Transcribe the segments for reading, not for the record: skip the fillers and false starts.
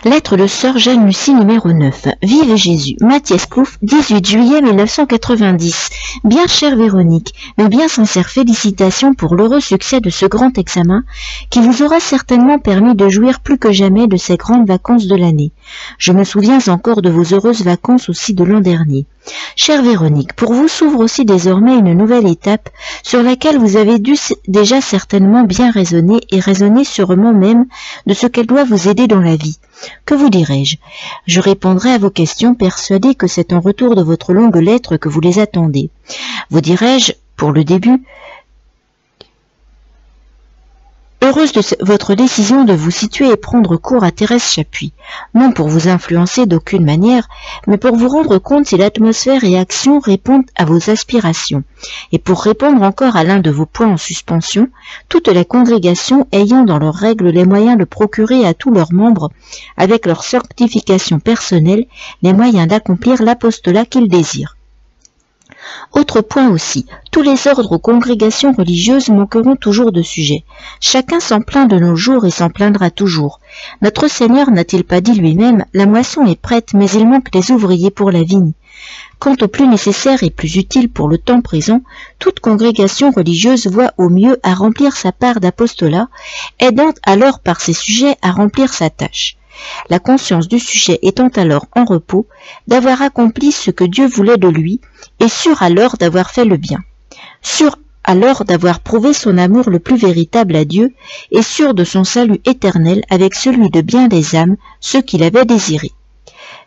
Lettre de sœur Jeanne Lucie numéro 9. Vive Jésus. Mathias Clouf, 18 juillet 1990. Bien chère Véronique, mes bien sincères félicitations pour l'heureux succès de ce grand examen qui vous aura certainement permis de jouir plus que jamais de ces grandes vacances de l'année. Je me souviens encore de vos heureuses vacances aussi de l'an dernier. Chère Véronique, pour vous s'ouvre aussi désormais une nouvelle étape sur laquelle vous avez dû déjà certainement bien raisonner et raisonner sûrement même de ce qu'elle doit vous aider dans la vie. Que vous dirai-je? Je répondrai à vos questions persuadée que c'est en retour de votre longue lettre que vous les attendez. Vous dirai-je, pour le début, heureuse de votre décision de vous situer et prendre cours à Thérèse Chapuis, non pour vous influencer d'aucune manière, mais pour vous rendre compte si l'atmosphère et action répondent à vos aspirations, et pour répondre encore à l'un de vos points en suspension, toute la congrégation ayant dans leurs règles les moyens de procurer à tous leurs membres, avec leur sanctification personnelle, les moyens d'accomplir l'apostolat qu'ils désirent. Autre point aussi, tous les ordres ou congrégations religieuses manqueront toujours de sujets. Chacun s'en plaint de nos jours et s'en plaindra toujours. Notre Seigneur n'a-t-il pas dit lui-même, la moisson est prête, mais il manque les ouvriers pour la vigne. Quant au plus nécessaire et plus utile pour le temps présent, toute congrégation religieuse voit au mieux à remplir sa part d'apostolat, aidant alors par ses sujets à remplir sa tâche. La conscience du sujet étant alors en repos, d'avoir accompli ce que Dieu voulait de lui, et sûr alors d'avoir fait le bien, sûr alors d'avoir prouvé son amour le plus véritable à Dieu, et sûr de son salut éternel avec celui de bien des âmes, ceux qu'il avait désirés.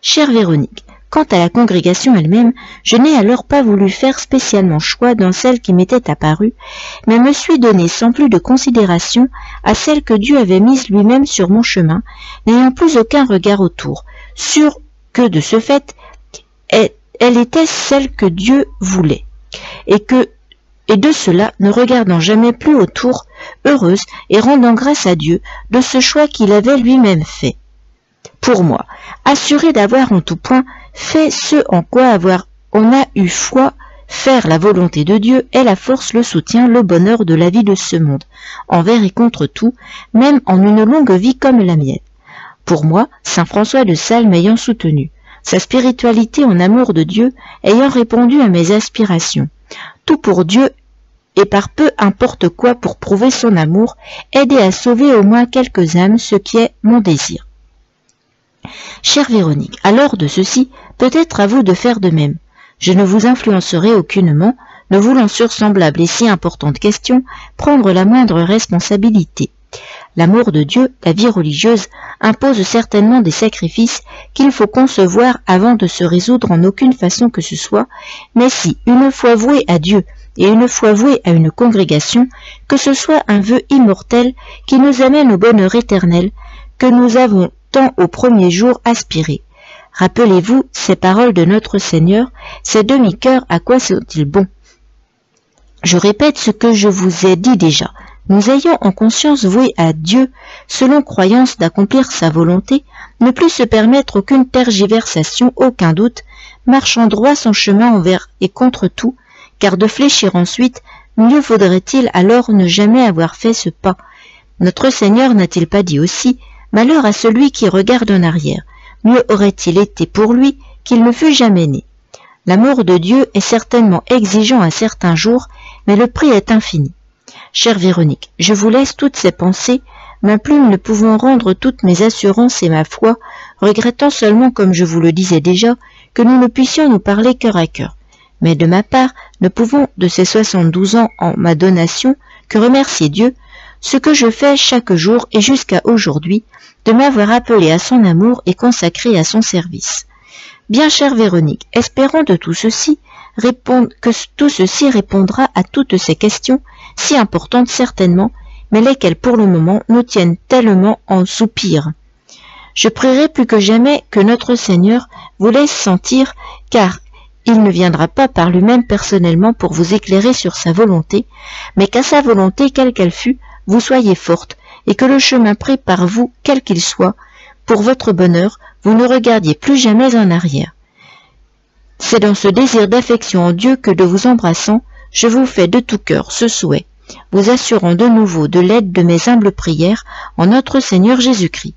Chère Véronique, quant à la congrégation elle-même, je n'ai alors pas voulu faire spécialement choix dans celle qui m'était apparue, mais me suis donné sans plus de considération à celle que Dieu avait mise lui-même sur mon chemin, n'ayant plus aucun regard autour, sûr que de ce fait, elle était celle que Dieu voulait, et de cela ne regardant jamais plus autour, heureuse et rendant grâce à Dieu de ce choix qu'il avait lui-même fait. Pour moi, assurée d'avoir en tout point fait ce en quoi on a eu foi, faire la volonté de Dieu est la force, le soutien, le bonheur de la vie de ce monde, envers et contre tout, même en une longue vie comme la mienne. Pour moi, saint François de Sales m'ayant soutenu, sa spiritualité en amour de Dieu ayant répondu à mes aspirations, tout pour Dieu et par peu importe quoi pour prouver son amour, aider à sauver au moins quelques âmes, ce qui est mon désir. Chère Véronique, alors de ceci, peut-être à vous de faire de même. Je ne vous influencerai aucunement, ne voulant sur semblable et si importante question prendre la moindre responsabilité. L'amour de Dieu, la vie religieuse, impose certainement des sacrifices qu'il faut concevoir avant de se résoudre en aucune façon que ce soit, mais si, une fois voué à Dieu et une fois voué à une congrégation, que ce soit un vœu immortel qui nous amène au bonheur éternel que nous avons tant au premier jour aspiré. Rappelez-vous ces paroles de notre Seigneur, ces demi-cœurs, à quoi sont-ils bons? Je répète ce que je vous ai dit déjà. Nous ayons en conscience voué à Dieu, selon croyance d'accomplir sa volonté, ne plus se permettre aucune tergiversation, aucun doute, marchant droit son chemin envers et contre tout, car de fléchir ensuite, mieux vaudrait-il alors ne jamais avoir fait ce pas. Notre Seigneur n'a-t-il pas dit aussi, malheur à celui qui regarde en arrière, mieux aurait-il été pour lui qu'il ne fût jamais né. L'amour de Dieu est certainement exigeant à certains jours, mais le prix est infini. Chère Véronique, je vous laisse toutes ces pensées, ma plume ne pouvant rendre toutes mes assurances et ma foi, regrettant seulement, comme je vous le disais déjà, que nous ne puissions nous parler cœur à cœur. Mais de ma part, ne pouvons de ces 72 ans en ma donation que remercier Dieu, ce que je fais chaque jour et jusqu'à aujourd'hui, de m'avoir appelé à son amour et consacré à son service. Bien chère Véronique, espérons de tout ceci, que tout ceci répondra à toutes ces questions, si importantes certainement, mais lesquelles pour le moment nous tiennent tellement en soupir. Je prierai plus que jamais que notre Seigneur vous laisse sentir, car il ne viendra pas par lui-même personnellement pour vous éclairer sur sa volonté, mais qu'à sa volonté, quelle qu'elle fût, vous soyez forte, et que le chemin pris par vous, quel qu'il soit, pour votre bonheur, vous ne regardiez plus jamais en arrière. C'est dans ce désir d'affection en Dieu que de vous embrassant, je vous fais de tout cœur ce souhait, vous assurant de nouveau de l'aide de mes humbles prières en notre Seigneur Jésus-Christ.